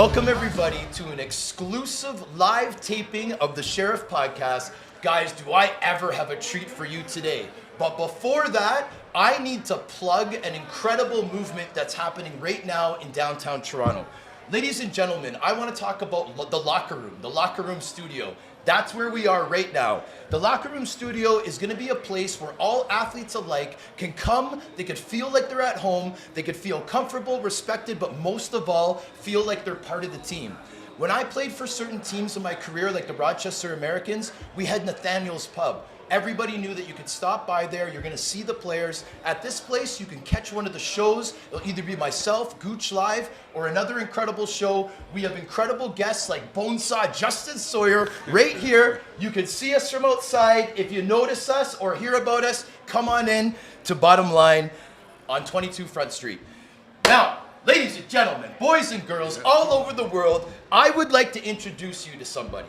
Welcome everybody to an exclusive live taping of the Sheriff Podcast. Guys, do I ever have a treat for you today? But before that, I need to plug an incredible movement that's happening right now in downtown Toronto. Ladies and gentlemen, I want to talk about the locker room studio. That's where we are right now. The locker room studio is going to be a place where all athletes alike can come, they could feel like they're at home, they could feel comfortable, respected, but most of all, feel like they're part of the team. When I played for certain teams in my career, like the Rochester Americans, we had Nathaniel's Pub. Everybody knew that you could stop by there, you're gonna see the players. At this place, you can catch one of the shows. It'll either be myself, Gooch Live, or another incredible show. We have incredible guests like Bonesaw, Justin Sawyer, right here. You can see us from outside. If you notice us or hear about us, come on in to Bottomline on 22 Front Street. Now, ladies and gentlemen, boys and girls all over the world, I would like to introduce you to somebody.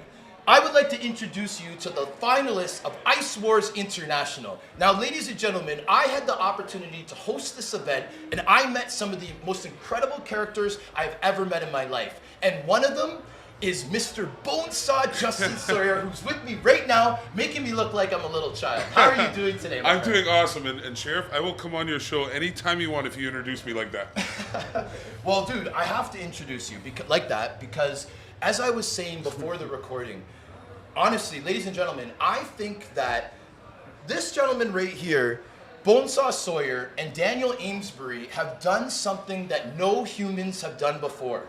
I would like to introduce you to the finalists of Icewars International. Now, ladies and gentlemen, I had the opportunity to host this event, and I met some of the most incredible characters I've ever met in my life. And one of them is Mr. Bonesaw Justin Sawyer, who's with me right now, making me look like I'm a little child. How are you doing today, my I'm friend? doing awesome, and Sheriff, I will come on your show anytime you want if you introduce me like that. Well, dude, I have to introduce you because as I was saying before the recording, honestly, ladies and gentlemen, I think that this gentleman right here, Bonesaw Sawyer and Daniel Amesbury, have done something that no humans have done before.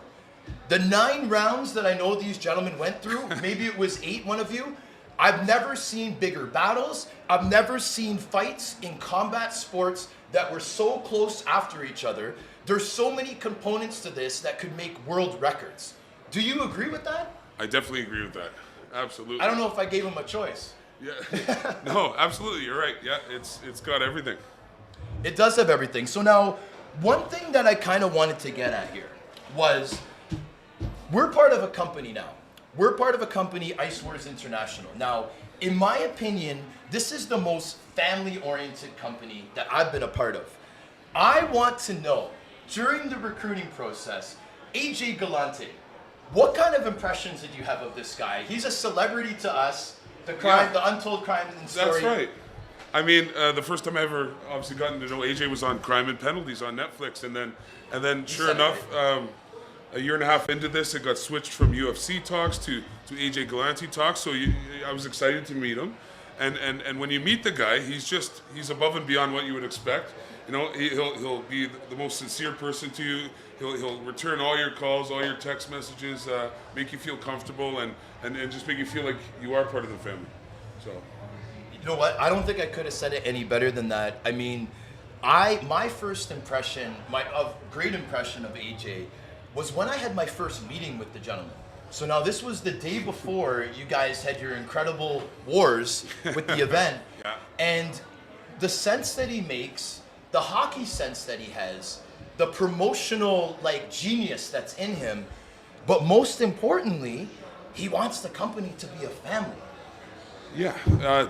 The 9 rounds that I know these gentlemen went through, maybe it was 8, one of you, I've never seen bigger battles. I've never seen fights in combat sports that were so close after each other. There's so many components to this that could make world records. Do you agree with that? I definitely agree with that. Absolutely. I don't know if I gave him a choice. Yeah. No, absolutely. You're right. Yeah, it's got everything. It does have everything. So now, one thing that I kind of wanted to get at here was, we're part of a company now. We're part of a company, Icewars International. Now, in my opinion, this is the most family-oriented company that I've been a part of. I want to know, during the recruiting process, AJ Galante, what kind of impressions did you have of this guy? He's a celebrity to us, the untold crime and story. That's right. I mean, the first time I ever obviously gotten to know AJ was on Crime and Penalties on Netflix, and then sure enough, a year and a half into this, it got switched from UFC talks to AJ Galante talks. So I was excited to meet him, and when you meet the guy, he's above and beyond what you would expect. You know, he'll be the most sincere person to you. He'll return all your calls, all your text messages, make you feel comfortable, and just make you feel like you are part of the family. So, you know what? I don't think I could have said it any better than that. I mean, my first impression, great impression of AJ, was when I had my first meeting with the gentleman. So now this was the day before you guys had your incredible wars with the event, yeah. And the sense that he makes, the hockey sense that he has, the promotional genius that's in him, but most importantly, he wants the company to be a family. Yeah,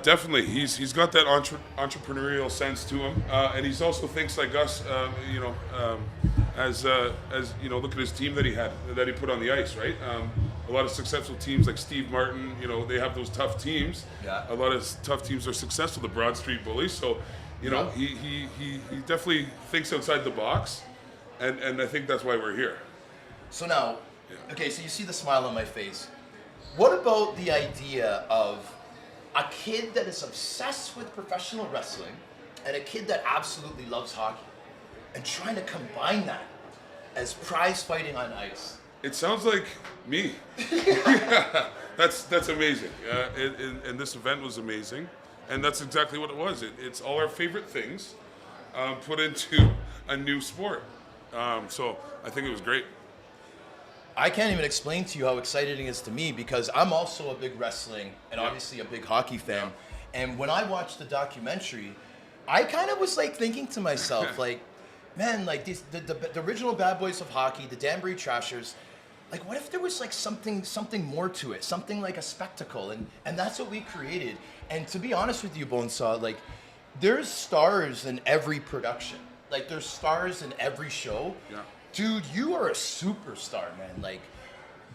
definitely. He's got that entrepreneurial sense to him, and he's also thinks like us. As you know, look at his team that he put on the ice, right? A lot of successful teams like Steve Martin, you know, they have those tough teams. Yeah. A lot of tough teams are successful. The Broad Street Bullies. So, you know, he definitely thinks outside the box, and I think that's why we're here. So now, okay, so you see the smile on my face. What about the idea of a kid that is obsessed with professional wrestling and a kid that absolutely loves hockey, and trying to combine that as prize fighting on ice? It sounds like me. Yeah, that's amazing. And this event was amazing, and that's exactly what it was. It's all our favorite things put into a new sport. So I think it was great. I can't even explain to you how exciting it is to me, because I'm also a big wrestling and obviously a big hockey fan. Yeah. And when I watched the documentary, I kind of was thinking to myself, man, the original bad boys of hockey, the Danbury Trashers, what if there was something more to it, something like a spectacle, and that's what we created. And to be honest with you, Bonesaw, there's stars in every production. There's stars in every show. Yeah. Dude, you are a superstar, man.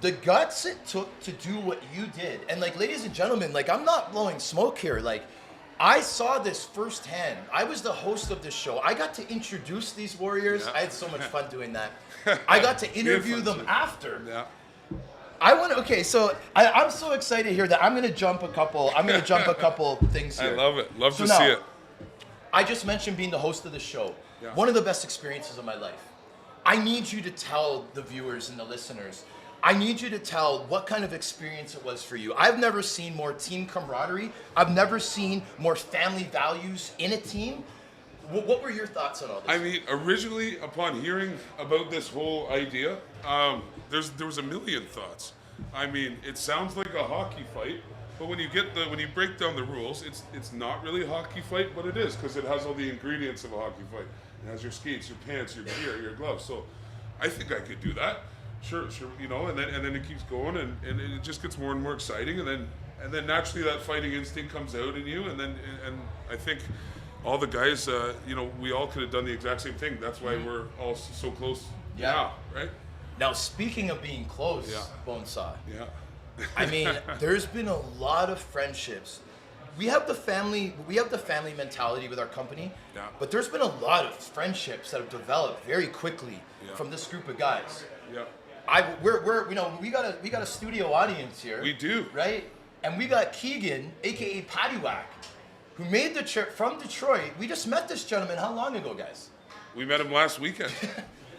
the guts it took to do what you did. And like, ladies and gentlemen, like, I'm not blowing smoke here. Like, I saw this firsthand. I was the host of this show. I got to introduce these warriors. I had so much fun doing that. I got to interview them after. Yeah. Okay, so I'm so excited here that I'm gonna jump a couple things here. I love it. Love to now, see it. I just mentioned being the host of the show. Yeah. One of the best experiences of my life. I need you to tell the viewers and the listeners. I need you to tell what kind of experience it was for you. I've never seen more team camaraderie. I've never seen more family values in a team. What were your thoughts on all this? I mean, originally, upon hearing about this whole idea, there was a million thoughts. I mean, it sounds like a hockey fight, but when you break down the rules, it's not really a hockey fight, but it is, because it has all the ingredients of a hockey fight. It has your skates, your pants, your gear, your gloves. So I think I could do that. Sure, you know, and then it keeps going, and it just gets more and more exciting, and then naturally that fighting instinct comes out in you, and I think all the guys, you know, we all could have done the exact same thing. That's why we're all so close now, right? Now, speaking of being close, Bonesaw. Yeah. I mean, there's been a lot of friendships. We have the family mentality with our company, but there's been a lot of friendships that have developed very quickly from this group of guys. Yeah. We're you know, we got a studio audience here. We do. Right? And we got Keegan, aka Paddywhack, who made the trip from Detroit. We just met this gentleman how long ago, guys? We met him last weekend.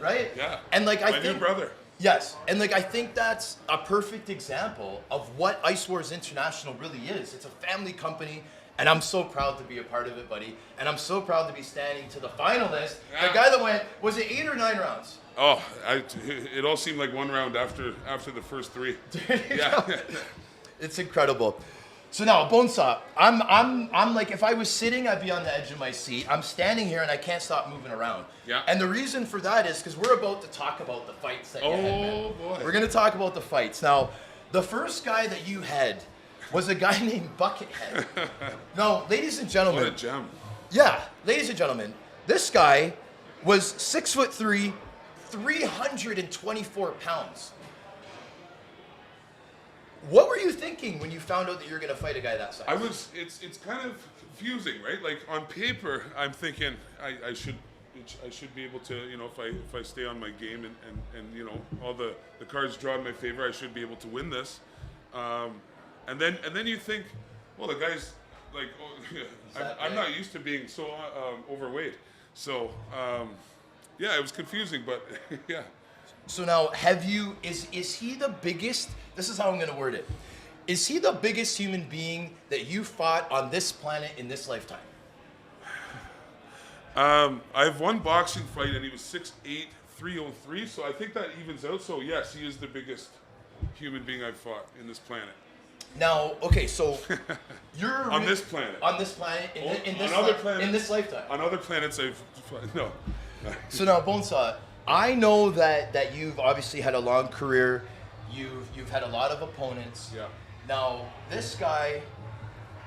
Right? Yeah. And like, my new brother. Yes, and like, I think that's a perfect example of what Icewars International really is. It's a family company, and I'm so proud to be a part of it, buddy. And I'm so proud to be standing to the finalist. The guy that went, was it 8 or 9 rounds? Oh, it all seemed like one round after the first 3. Yeah. It's incredible. So now, Bonesaw, I'm like, if I was sitting, I'd be on the edge of my seat. I'm standing here and I can't stop moving around. Yeah. And the reason for that is because we're about to talk about the fights that you had, man. Boy. We're going to talk about the fights. Now, the first guy that you had was a guy named Buckethead. Now, ladies and gentlemen. What a gem. Yeah, ladies and gentlemen, this guy was 6'3", 324 pounds. What were you thinking when you found out that you were going to fight a guy that size? It's kind of confusing, right? Like, on paper, I'm thinking I should be able to, you know, if I stay on my game and you know, all the cards draw in my favor, I should be able to win this. And then you think, well, the guy's like, I'm not used to being so overweight. So yeah, it was confusing, but yeah. So now, is he the biggest, this is how I'm going to word it. Is he the biggest human being that you fought on this planet in this lifetime? I've won boxing fight and he was 6'8", 303, so I think that evens out. So yes, he is the biggest human being I've fought in this planet. Now, okay, so you're on this planet. On this planet, in this lifetime. On other planets, no. So now, Bonesaw, I know that you've obviously had a long career. You've had a lot of opponents. Yeah. Now, this guy,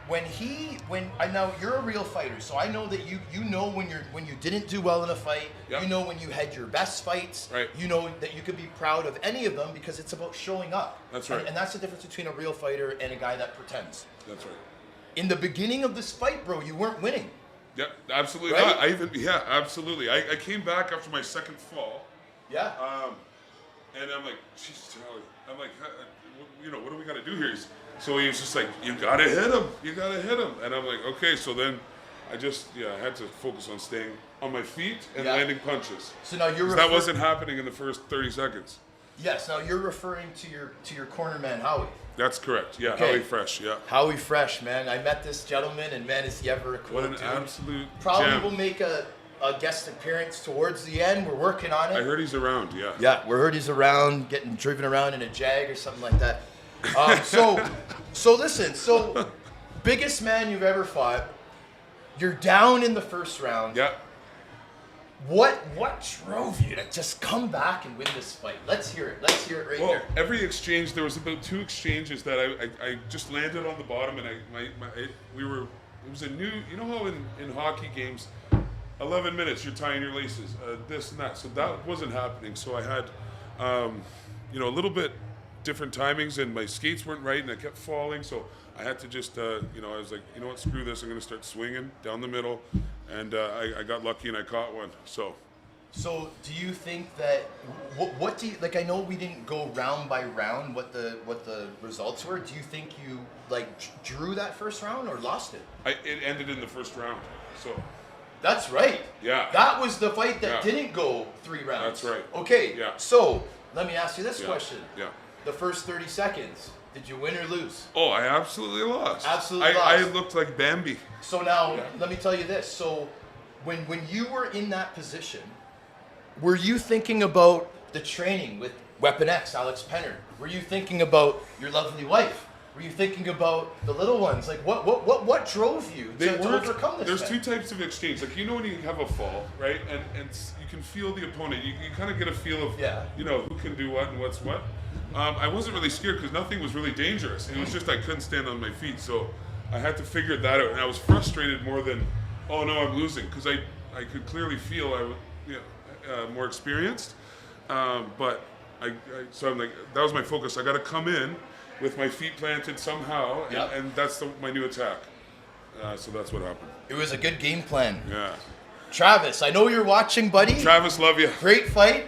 now you're a real fighter, so I know that you know when you didn't do well in a fight. Yep. You know when you had your best fights. Right. You know that you could be proud of any of them because it's about showing up. That's right. And that's the difference between a real fighter and a guy that pretends. That's right. In the beginning of this fight, bro, you weren't winning. Yeah, absolutely Right? not. Absolutely. I came back after my second fall. Yeah. And I'm like, Jesus, Charlie. I'm like, you know, what do we got to do here? So he was just like, you got to hit him. You got to hit him. And I'm like, okay. So then I had to focus on staying on my feet and landing punches. So now you're that wasn't happening in the first 30 seconds. Yes. Now you're referring to your corner man, Howie. That's correct. Yeah, Okay. Howie Fresh. Yeah. Howie Fresh, man. I met this gentleman, and man, is he ever a cool What an dude. absolute Probably gem. will make a guest appearance towards the end. We're working on it. I heard he's around. Yeah. Yeah, we heard he's around, getting driven around in a Jag or something like that. So listen. So biggest man you've ever fought. You're down in the first round. Yeah. What drove you to just come back and win this fight? Let's hear it. Let's hear it right here. Every exchange, there was about 2 exchanges that I just landed on the bottom, and it was a new, you know how in hockey games, 11 minutes you're tying your laces, this and that. So that wasn't happening. So I had, you know, a little bit different timings, and my skates weren't right, and I kept falling. So I had to just, I was like, you know what, screw this. I'm going to start swinging down the middle, and I got lucky and I caught one. So do you think that what do you like? I know we didn't go round by round what the results were. Do you think you like drew that first round or lost it? It ended in the first round. So that's right. Yeah. That was the fight that didn't go 3 rounds. That's right. Okay. Yeah. So let me ask you this question. Yeah. The first 30 seconds, did you win or lose? Oh, I absolutely lost. Absolutely lost. I looked like Bambi. So now let me tell you this. So when you were in that position, were you thinking about the training with Weapon X, Alex Penner? Were you thinking about your lovely wife? Were you thinking about the little ones? Like what drove you to overcome this? There's 2 types of exchange. Like, when you have a fall, right? And you can feel the opponent. You kind of get a feel of, who can do what and what's what. I wasn't really scared because nothing was really dangerous. It was just I couldn't stand on my feet. So I had to figure that out. And I was frustrated more than, oh no, I'm losing. Because I could clearly feel I was more experienced. But so I'm like, that was my focus. I got to come in with my feet planted somehow, and that's my new attack. So that's what happened. It was a good game plan. Yeah. Travis, I know you're watching, buddy. Travis, love you. Great fight.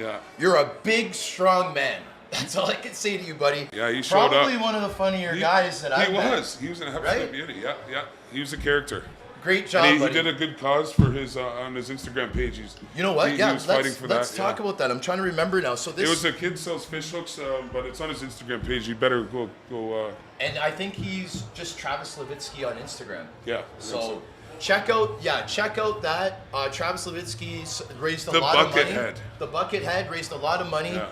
Yeah. You're a big, strong man. That's all I can say to you, buddy. Yeah, he showed up. Probably one of the funnier guys that I've met. He was an absolute beauty. Yeah. He was a character. Great job, and buddy. He did a good cause for his on his Instagram page. You know what? He was fighting for that. Let's talk about that. I'm trying to remember now. So it was a kid sells fish hooks, but it's on his Instagram page. You better go. And I think he's just Travis Levitsky on Instagram. Yeah. So check out that. Travis Levitsky raised a lot of money. The Buckethead raised a lot of money. Yeah.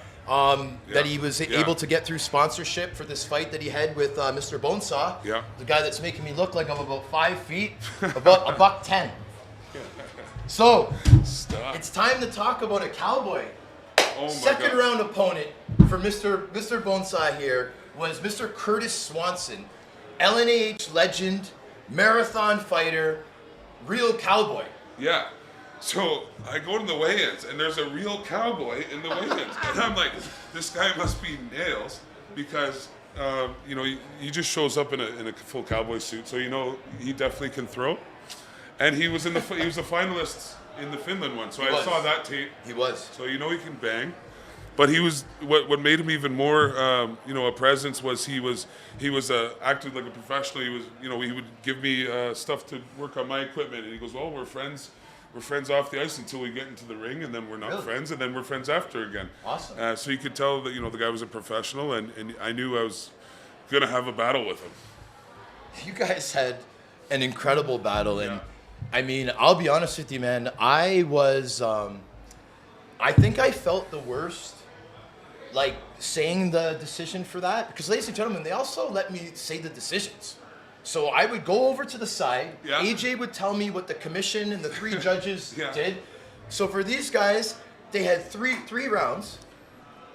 That he was able to get through sponsorship for this fight that he had with Mr. Bonesaw. Yeah. The guy that's making me look like I'm about 5 feet, about $110. So, it's time to talk about a cowboy. Oh my Second God. round opponent for Mr. Bonesaw here was Mr. Curtis Swanson, LNAH legend, marathon fighter, real cowboy. Yeah. So I go to the weigh-ins, and there's a real cowboy in the weigh-ins. And I'm like, this guy must be nails, because, he just shows up in a full cowboy suit. So, he definitely can throw. And he was he was a finalist in the Finland one. So I saw that tape. He was. So, he can bang. But he was, what made him even more, a presence was he was acted like a professional. He was, he would give me stuff to work on my equipment. And he goes, well, we're friends off the ice until we get into the ring, and then we're not friends, and then we're friends after again. Awesome. So you could tell that, the guy was a professional, and I knew I was going to have a battle with him. You guys had an incredible battle, and I mean, I'll be honest with you, man. I was, I think I felt the worst, like, saying the decision for that, because, ladies and gentlemen, they also let me say the decisions. So I would go over to the side. Yeah. AJ would tell me what the commission and the 3 judges did. So for these guys, they had three rounds.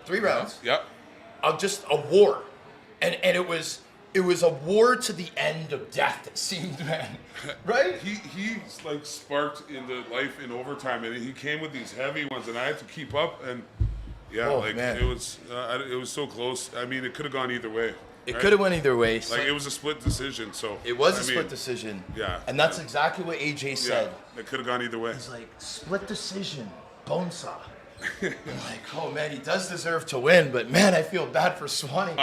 3 rounds. Yep. Of just a war, and it was a war to the end of death. It seemed, man. Right? He's like sparked into life in overtime, and he came with these heavy ones, and I had to keep up. And man. it was so close. I mean, it could have gone either way. It could have went either way. Like, it was a split decision, so... It was a split decision. Yeah. And that's exactly what AJ said. Yeah, it could have gone either way. He's like, split decision, Bonesaw. I'm like, oh, man, he does deserve to win, but, man, I feel bad for Swanee.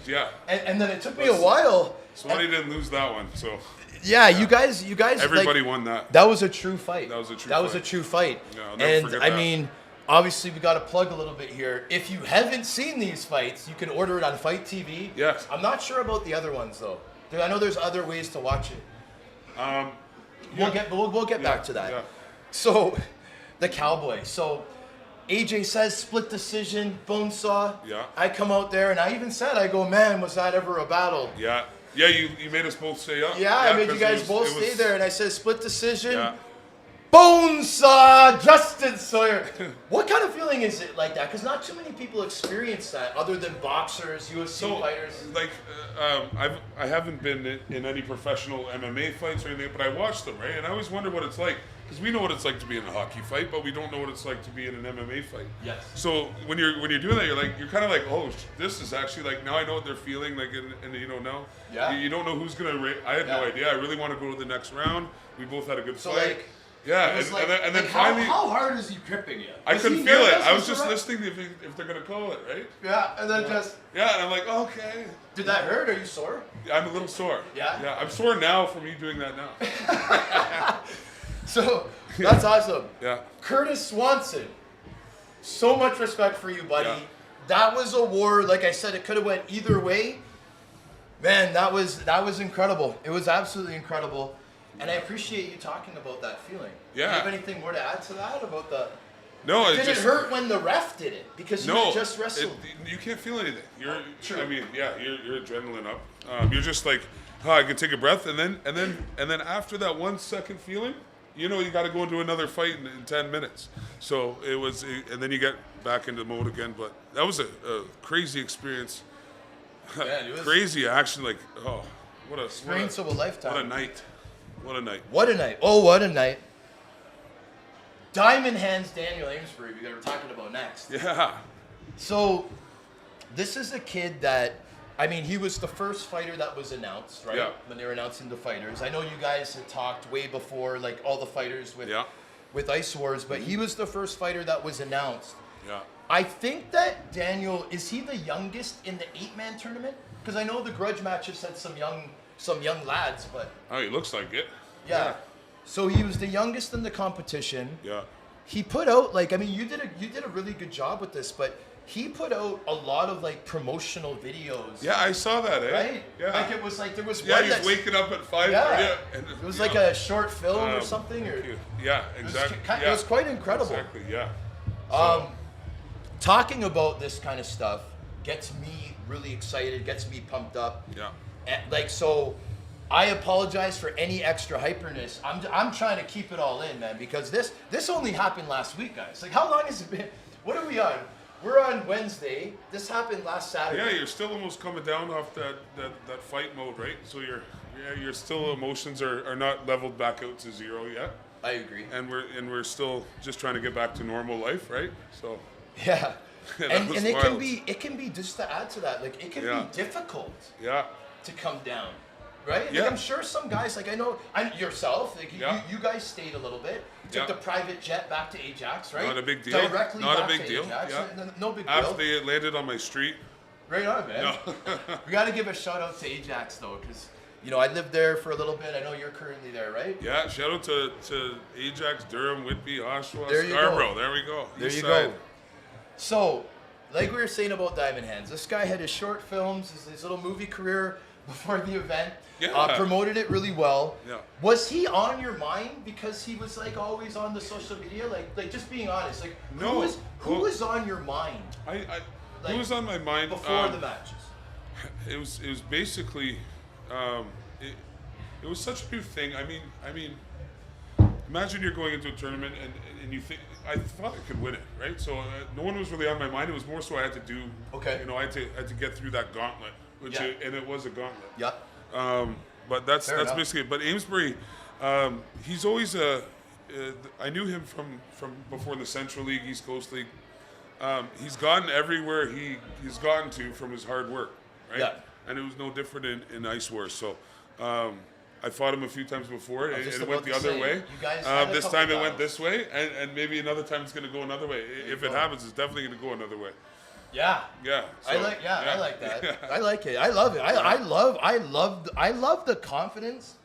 Yeah. And then it took me a while. Swanee didn't lose that one, so... Yeah, you guys... Everybody won that. That was a true fight. That was a true fight. Yeah, I'll never forget that. I mean... Obviously, we got to plug a little bit here. If you haven't seen these fights, you can order it on Fight TV. Yes. I'm not sure about the other ones, though. I know there's other ways to watch it. We'll get back to that. Yeah. So, the Cowboy. So, AJ says split decision, Bonesaw. Yeah. I come out there, and I even said, I go, man, was that ever a battle? Yeah. Yeah, you made us both stay up. Yeah, I made you guys both stay there, and I said split decision. Yeah. Bonesaw, Justin Sawyer. What kind of feeling is it like that? Because not too many people experience that, other than boxers, UFC fighters. Like, I haven't been in any professional MMA fights or anything, but I watched them, right? And I always wonder what it's like, because we know what it's like to be in a hockey fight, but we don't know what it's like to be in an MMA fight. Yes. So when you're doing that, you're kind of like, oh, this is actually like, now I know what they're feeling, like, and now you don't know who's gonna. I had no idea. I really want to go to the next round. We both had a good fight. Like, yeah, and then finally, how hard is he gripping you? I couldn't feel it. I was just listening to if they're gonna call it, right? Yeah, and then just. Yeah, and I'm like, okay. Did that hurt? Are you sore? I'm a little sore. Yeah? Yeah, I'm sore now from me doing that now. So, that's awesome. Yeah. Curtis Swanson, so much respect for you, buddy. Yeah. That was a war. Like I said, it could have went either way. Man, that was incredible. It was absolutely incredible. And I appreciate you talking about that feeling. Yeah. Do you have anything more to add to that about the... No, Did it hurt when the ref did it? Because you had just wrestled. You can't feel anything. True. I mean, yeah, your adrenaline up. You're just like, I can take a breath, and then after that 1 second feeling, you got to go into another fight in 10 minutes. So it was, and then you get back into mode again. But that was a crazy experience. Man, it was crazy action. Like, what a experience of a lifetime. What a night. What a night. What a night. Oh, what a night. Diamond Hands Daniel Amesbury, we were talking about next. Yeah. So, this is a kid that, I mean, he was the first fighter that was announced, right? Yeah. When they were announcing the fighters. I know you guys had talked way before, like all the fighters with Icewars, but he was the first fighter that was announced. Yeah. I think that Daniel, is he the youngest in the 8-man tournament? Because I know the grudge matches had some young lads, but... Oh, he looks like it. Yeah. So he was the youngest in the competition. Yeah. He put out, like, I mean, you did a really good job with this, but he put out a lot of like promotional videos. Yeah, I saw that, Right? Yeah. Like it was like there was Yeah, one he's that's, waking up at 5. Yeah. And, it was like a short film or something, or yeah, exactly. it was quite incredible. Exactly, yeah. Talking about this kind of stuff gets me really excited, gets me pumped up. Yeah. And, like, so I apologize for any extra hyperness. I'm trying to keep it all in, man, because this only happened last week, guys. Like, how long has it been? What are we on? We're on Wednesday. This happened last Saturday. Yeah, you're still almost coming down off that fight mode, right? So your still emotions are not leveled back out to zero yet. I agree. And we're still just trying to get back to normal life, right? So yeah. and it wild. can be just to add to that, like it can be difficult. Yeah. To come down. Right? Yeah. Like I'm sure some guys, like I know yourself, like you guys stayed a little bit. Took the private jet back to Ajax, right? Not a big deal. Directly Not back a big to deal. Ajax. Yeah. No big deal. After they landed on my street. Right on, man. No. We got to give a shout out to Ajax though, because I lived there for a little bit. I know you're currently there, right? Yeah. Shout out to Ajax, Durham, Whitby, Oshawa, there you Scarborough. Go. There we go. There East you side. go. So, like we were saying about Diamond Hands, this guy had his short films, his little movie career before the event. Yeah. Promoted it really well. Yeah. Was he on your mind because he was like always on the social media? Like just being honest, like No. who was on your mind? Who was on my mind before the matches? It was basically it was such a new thing. I mean, imagine you're going into a tournament and you think I thought I could win it, right? So no one was really on my mind. It was more so I had to do. Okay. I had to get through that gauntlet, and it was a gauntlet. Yeah. But that's enough. basically it. But Amesbury, he's always I knew him from before the Central League, East Coast League. He's gotten everywhere he's gotten to from his hard work, right? Yeah. And it was no different in Icewars. So I fought him a few times before, and it went the other way. You guys had a this couple time it battles. went this way, and maybe another time it's going to go another way. If it happens, it's definitely going to go another way. Yeah. Yeah. I like that. Yeah. I like it. I love it. I love the confidence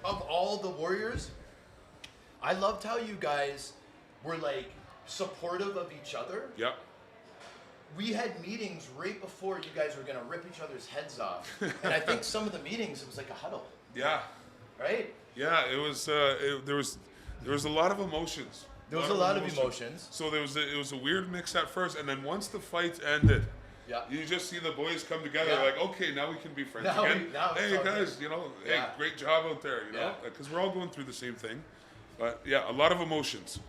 of all the warriors. I loved how you guys were like supportive of each other. Yep. We had meetings right before you guys were gonna rip each other's heads off, and I think some of the meetings it was like a huddle. Yeah. Right. Yeah. It was. There was a lot of emotions. There was a lot of emotions. So it was a weird mix at first, and then once the fights ended, yeah, you just see the boys come together. Yeah. Like, okay, now we can be friends Now again. it's Hey all guys, good. hey, Yeah. great job out there. Because we're all going through the same thing. But yeah, a lot of emotions.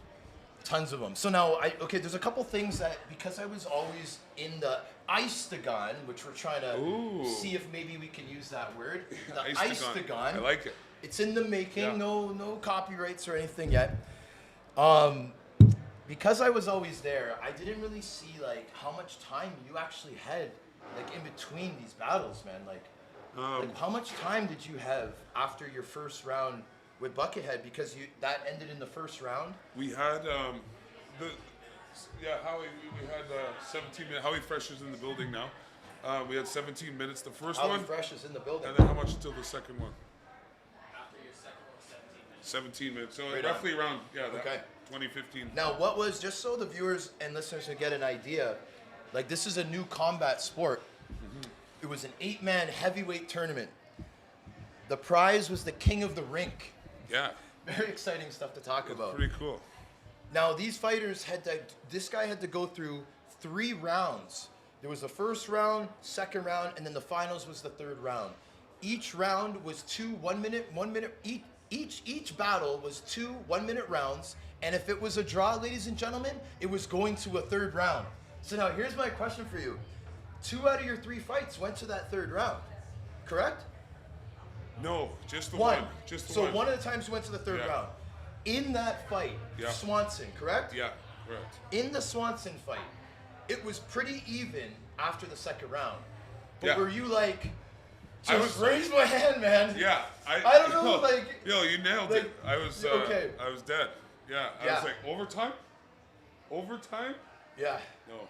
Tons of them. So now, there's a couple things that, because I was always in the Istagon, which we're trying to see if maybe we can use that word. The Istagon. I like it. It's in the making. Yeah. No copyrights or anything yet. Because I was always there, I didn't really see like how much time you actually had like in between these battles, man. Like how much time did you have after your first round with Buckethead? Because that ended in the first round. We had Howie. We had 17 minutes. Howie Fresh is in the building now. We had 17 minutes. The first Howie one. Fresh is in the building. And then how much until the second one? After your second one, 17 17 minutes. minutes. So Right roughly on. around, Okay. 2015. Now, what was, just so the viewers and listeners can get an idea, like this is a new combat sport. It was an 8-man heavyweight tournament. The prize was the king of the rink. Yeah. Very exciting stuff to talk about. Pretty cool. Now, these fighters this guy had to go through 3 rounds. There was the first round, second round, and then the finals was the third round. Each round was 2 1-minute, each battle was 2 1-minute rounds. And if it was a draw, ladies and gentlemen, it was going to a third round. So now here's my question for you. 2 out of your 3 fights went to that third round, correct? No, just the One. one. Just the so one. one of the times you went to the third Yeah. round. In that fight, Yeah. Swanson, correct? Yeah, correct. In the Swanson fight, it was pretty even after the second round. But Yeah. were you like, I just was- raise my hand, man? Yeah, I don't know, like- Yo, you nailed like, it. I was okay. I was dead. Yeah, I Yeah. was like overtime. Overtime? Yeah. No.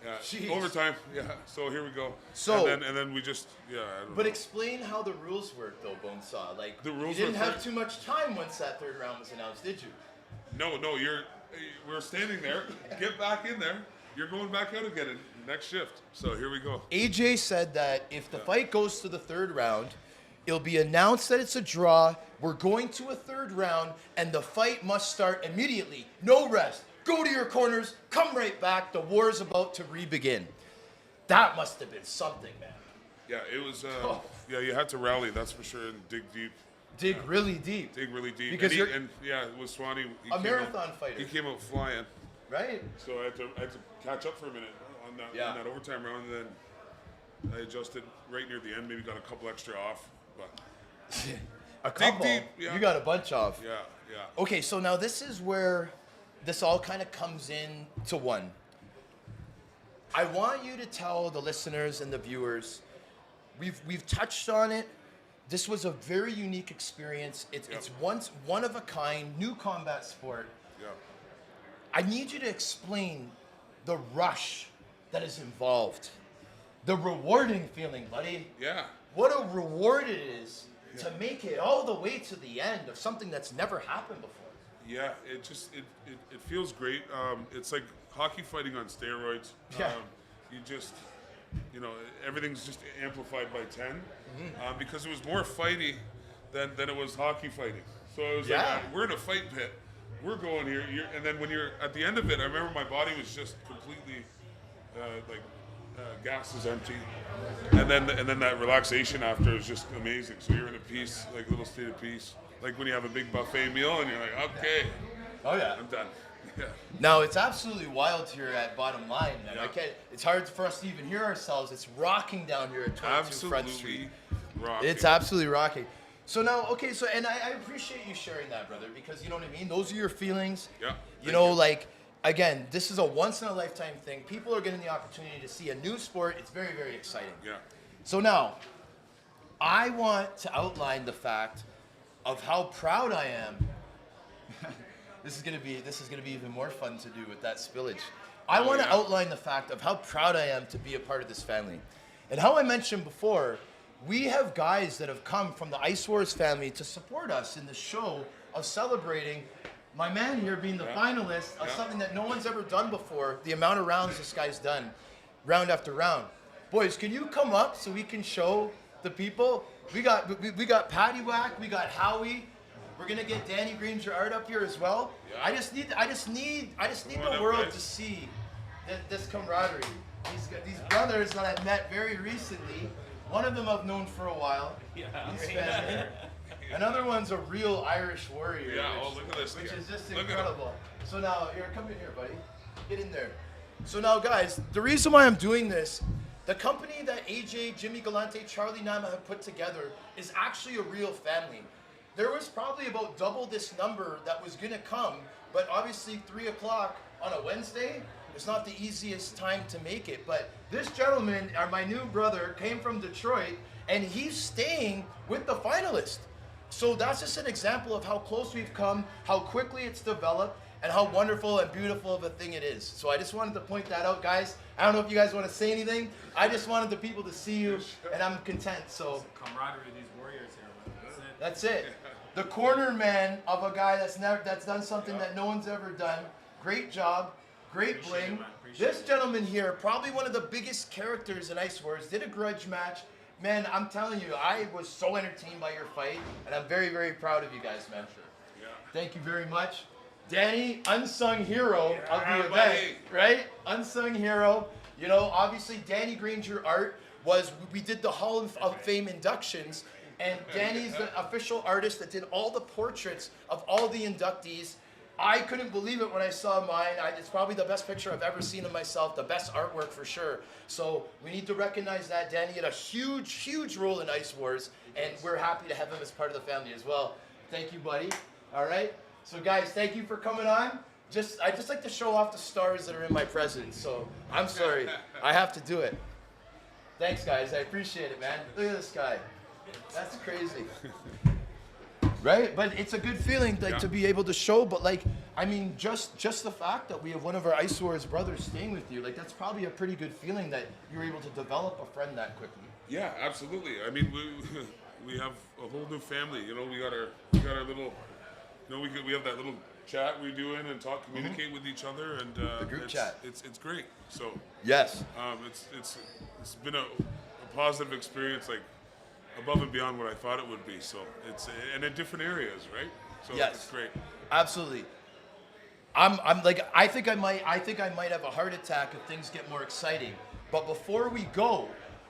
Yeah, Jeez. overtime. Yeah. So here we go. So- and then we just I don't But know. explain how the rules work, though, Bonesaw. Like, The rules you didn't were have pretty- too much time once that third round was announced, did you? No, we're standing there. Get back in there. You're going back out again in next shift. So here we go. AJ said that if the fight goes to the third round, it'll be announced that it's a draw. We're going to a third round, and the fight must start immediately. No rest. Go to your corners. Come right back. The war is about to re-begin. That must have been something, man. Yeah, it was. Oh. Yeah, you had to rally. That's for sure, and dig deep. Dig really deep. Dig really deep. Because and, you're- and yeah, it was Swanee. He A came marathon out, fighter. He came out flying. Right? So I had to catch up for a minute on that overtime round, and then I adjusted right near the end. Maybe got a couple extra off, but A couple. deep, yeah. You got a bunch off. yeah. Okay, so now this is where this all kind of comes in to one. I want you to tell the listeners and the viewers, we've touched on it. This was a very unique experience. It's one of a kind, new combat sport. Yeah. I need you to explain the rush that is involved. The rewarding feeling, buddy. Yeah. What a reward it is to make it all the way to the end of something that's never happened before. Yeah, it feels great. It's like hockey fighting on steroids. Yeah. You just, everything's just amplified by 10 because it was more fighty than it was hockey fighting. So it was Yeah. like, we're in a fight pit. We're going here. And then when you're at the end of it, I remember my body was just completely gas is empty. And then that relaxation after is just amazing. So you're in a peace, like little state of peace. Like when you have a big buffet meal and you're like, okay, Oh yeah. I'm done. Yeah. Now it's absolutely wild here at Bottomline, man. Yeah. It's hard for us to even hear ourselves. It's rocking down here at 22 Front Street. Absolutely rocking. It's absolutely rocking. So now, okay, and I appreciate you sharing that, brother, because you know what I mean? Those are your feelings. Yeah, You thank know, you. like, again, this is a once in a lifetime thing. People are getting the opportunity to see a new sport. It's very, very exciting. Yeah. So now, I want to outline the fact of how proud I am. This is gonna be even more fun to do with that spillage. I want to yeah. outline the fact of how proud I am to be a part of this family. And how I mentioned before, we have guys that have come from the Icewars family to support us in the show of celebrating my man here being the finalist of something that no one's ever done before, the amount of rounds this guy's done, round after round. Boys, can you come up so we can show the people? We got Patty Whack, we got Howie. We're gonna get Danny Green Gerard up here as well. Yeah. I just need Come on the up, world guys. to see this camaraderie. These brothers that I met very recently. One of them I've known for a while. Yeah. He's family. Another one's a real Irish warrior. Yeah, which, oh, look at this Which guy. is just Look at him. incredible. So now, here, come in here, buddy. Get in there. So now, guys, the reason why I'm doing this, the company that AJ, Jimmy Galante, Charlie Nama have put together is actually a real family. there was probably about double this number that was gonna come, but obviously 3 o'clock on a Wednesday, it's not the easiest time to make it. But this gentleman, my new brother, came from Detroit, and he's staying with the finalist. So that's just an example of how close we've come, how quickly it's developed, and how wonderful and beautiful of a thing it is. So I just wanted to point that out, guys. I don't know if you guys want to say anything. I just wanted the people to see you, and I'm content. So Camaraderie of these warriors here, man. that's it. The corner man of a guy that's done something that no one's ever done. Great job, great bling. This gentleman here, probably one of the biggest characters in Ice Wars, did a grudge match. Man, I'm telling you, I was so entertained by your fight, and I'm very, very proud of you guys, man. Yeah. Thank you very much. Danny, unsung hero of the event, buddy. right? Unsung hero. You know, obviously Danny Granger art was, we did the Hall of Fame inductions, and Danny's the official artist that did all the portraits of all the inductees. I couldn't believe it when I saw mine. It's probably the best picture I've ever seen of myself, the best artwork for sure. So we need to recognize that. Danny had a huge, huge role in Ice Wars, and we're happy to have him as part of the family as well. Thank you, buddy. All right. So guys, thank you for coming on. I just like to show off the stars that are in my presence. So I'm sorry, I have to do it. Thanks, guys. I appreciate it, man. Look at this guy. That's crazy. Right? But it's a good feeling to be able to show, but I mean, just the fact that we have one of our Ice Wars brothers staying with you, that's probably a pretty good feeling that you were able to develop a friend that quickly. Yeah, absolutely. I mean, we have a whole new family. You know, we got our little, you know, we have that little chat we do in and communicate with each other, and The group chat. It's great. So Yes. it's been a positive experience, above and beyond what I thought it would be. So it's and in different areas, right? So Yes. it's great. Absolutely. I think I might have a heart attack if things get more exciting. But before we go,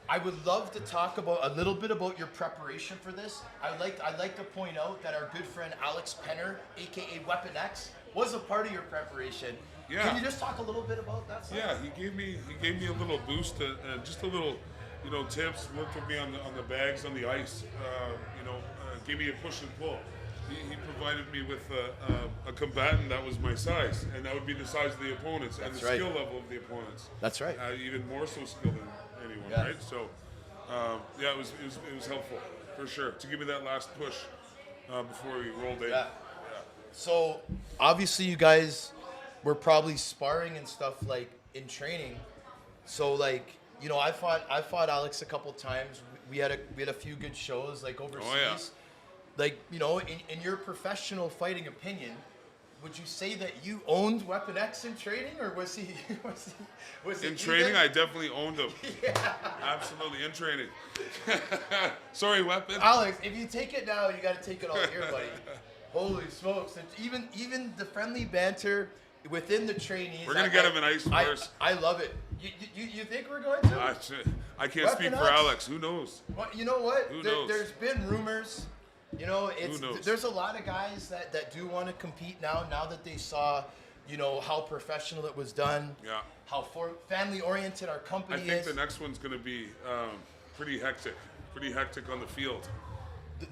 I would love to talk about a little bit about your preparation for this. I'd like to point out that our good friend Alex Penner, aka Weapon X, was a part of your preparation. Yeah. Can you just talk a little bit about that stuff? Yeah, he gave me a little boost, just a little, tips. Worked with me on the bags on the ice. Gave me a push and pull. He provided me with a combatant that was my size, and that would be the size of the opponents and the skill level of the opponents. That's right. Even more so skilled than anyone, right? So, it was helpful for sure to give me that last push before we rolled in. Yeah. So obviously you guys were probably sparring and stuff in training. So I fought Alex a couple times. We had a few good shows overseas. Oh, yeah. In your professional fighting opinion, would you say that you owned Weapon X in training, or was he in training? I definitely owned him. Yeah. Absolutely, in training. Sorry, Weapon. Alex, if you take it now, you got to take it all here, buddy. Holy smokes! Even the friendly banter within the trainees. We're gonna get him in Ice Wars. I love it. You think we're going to? I can't speak for Alex. Who knows? Well, you know what? Who knows? There's been rumors. Who knows? There's a lot of guys that do want to compete now that they saw, how professional it was done. Yeah. How family oriented our company is. I think the next one's going to be pretty hectic on the field.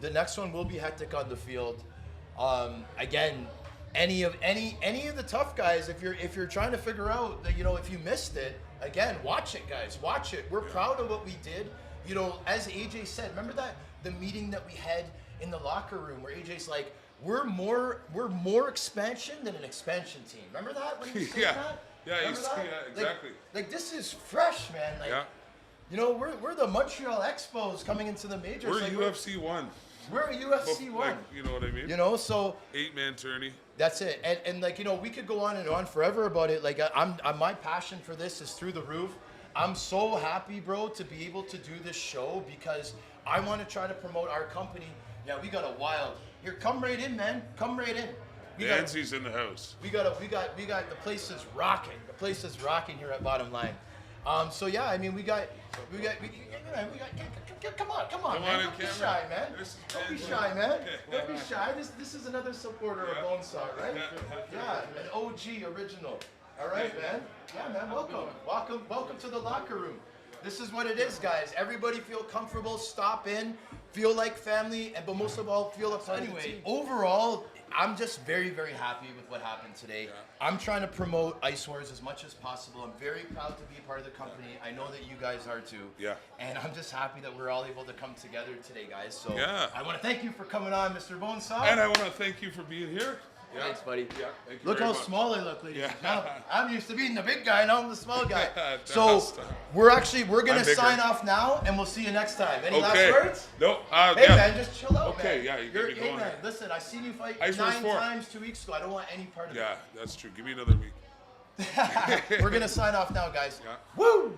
The next one will be hectic on the field. Again, any of the tough guys, if you're trying to figure out that, if you missed it, again, watch it, guys. Watch it. We're proud of what we did. As AJ said, remember the meeting that we had in the locker room where AJ's like, we're more expansion than an expansion team. Remember that when he was saying that? Yeah, exactly. This is fresh, man. We're the Montreal Expos coming into the majors. We're UFC 1. We're UFC 1. You know what I mean? So 8-man tourney. That's it. And we could go on and on forever about it. I'm my passion for this is through the roof. I'm so happy, bro, to be able to do this show because I want to try to promote our company. Yeah, we got a wild. Here, come right in, man. Come right in. Nancy's in the house. We got the place is rocking. The place is rocking here at Bottomline. So yeah, I mean we got come on, man. Don't be shy, man. Don't be shy, man. Don't be shy. This is another supporter of Bonesaw, right? Yeah, an OG original. All right, man. Yeah, man. Welcome to the locker room. This is what it is, guys. Everybody feel comfortable. Stop in. feel like family, but most of all, feel like anyway. Overall, I'm just very, very happy with what happened today. Yeah. I'm trying to promote Icewars as much as possible. I'm very proud to be a part of the company. I know that you guys are too. Yeah. And I'm just happy that we're all able to come together today, guys. So Yeah. I want to thank you for coming on, Mr. Bonesaw. And I want to thank you for being here. Yeah. Thanks, buddy. Yeah, thank you Look very how much. small I look, ladies Yeah. and gentlemen. I'm used to being the big guy, now I'm the small guy. So That's- we're gonna I'm bigger. sign off now, and we'll see you next time. Any Okay. last words? No. Hey Yeah. man, just chill out, Okay, man. yeah, you get You're, me hey going man, here. listen, I seen you fight Icewars 9 4. times 2 weeks ago. I don't want any part of Yeah, that's true. Give me another week. it. We're gonna sign off now, guys. Yeah. Woo!